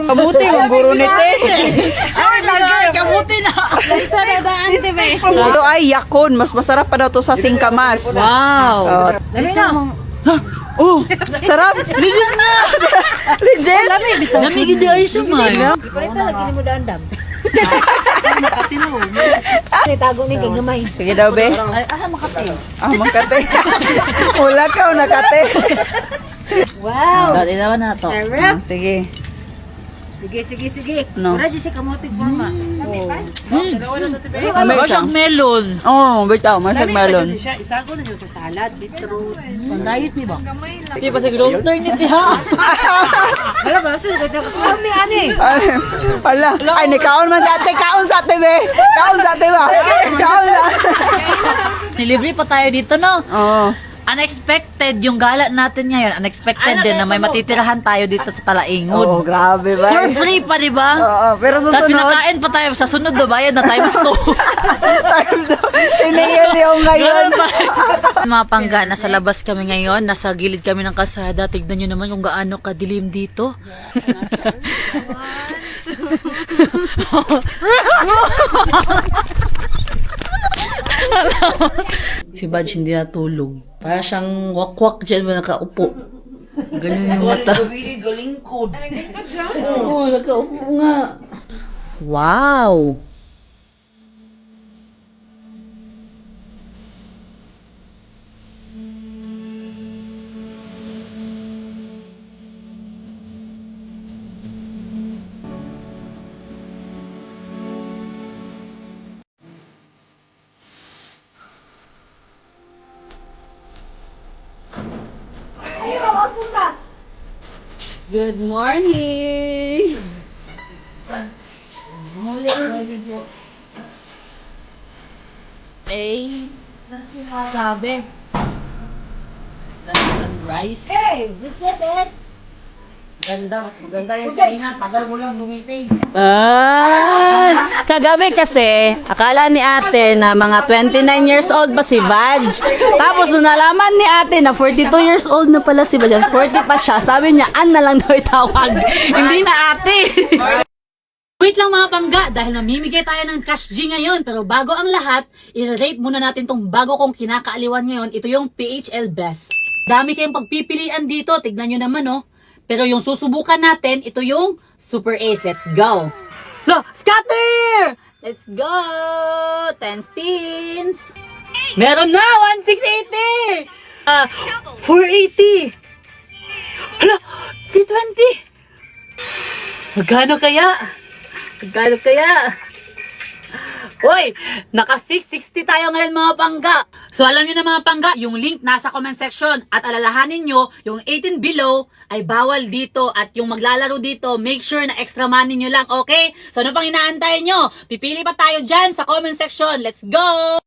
Kamuti, ang guro nito. Ay, lagi, kamuti na. Lisa na daan, diba? Ito ay yakon. Mas masarap pa daw to sa singkamas. Wow. Dami na. Oh, sarap. Legit na. Legit. Dami gindi ay siya, May. Ipalita lagi ni mo daandam. Ay, tago ni kay gamay. Sige daw, be. Ay, makati. Ah, makate. Wala ka, nakate. Wow. Dati naman na to. Ah, sige. Sige. No. Wala dyan si kamuti forma. Ano siyang melon? Oh, bitaw, masag melon. Isago na nyo sa salad, beetroot. Pandayit ni ba? Hindi pa siguro turn it ha. Wala ba? Sige, kami ani. Ay, wala. Ay, ni kaon man sa ate. Kaon sa ate, be. Kaon sa ate ba? Kaon sa ate. Nilibre pa tayo dito, no? Oo. Unexpected yung gala natin ngayon. Unexpected din na may matitirahan tayo dito sa Talaingod. Oh, grabe ba? For free pa, di ba? Oo, pero sa Tapos sunod. pinakain pa tayo sa sunod, bayad na times 2. Siningil yung ngayon. Ganun pa. Mga pangga, nasa labas kami ngayon, nasa gilid kami ng kalsada. Tignan nyo naman kung gaano kadilim dito. Si Badge hindi natulog. Para siyang wakwak dyan ba nakaupo. Ganyan yung mata. Galingkod. Oo, nakaupo nga. Wow! Good morning! Eh, sabi. Sunrise. Hey, visit it. Maganda yung sinina. Tagal mo lang gumising. Kagabi kasi, akala ni ate na mga 29 years old pa si Badge. Tapos nung nalaman ni ate na 42 years old na pala si Badge, 40 pa siya, sabi niya, an na lang daw itawag. Hindi na ate. Wait lang mga pangga, dahil mamimigay tayo ng cash G ngayon. Pero bago ang lahat, i-rate muna natin tong bago kong kinakaaliwan ngayon. Ito yung PHL Best. Dami kayong pagpipilian dito, tignan nyo naman oh. Pero yung susubukan natin, ito yung Super Ace. Let's go! So, scatter! Let's go! 10 spins! Meron na! 1,680! 480! Hala! 320! Magkano kaya? Magkano kaya? Hoy! Naka 660 tayo ngayon mga pangga. So alam nyo na mga pangga, yung link nasa comment section. At alalahanin nyo, yung 18 below ay bawal dito. At yung maglalaro dito, make sure na extra money nyo lang, okay? So ano pang inaantay nyo? Pipili pa tayo dyan sa comment section. Let's go!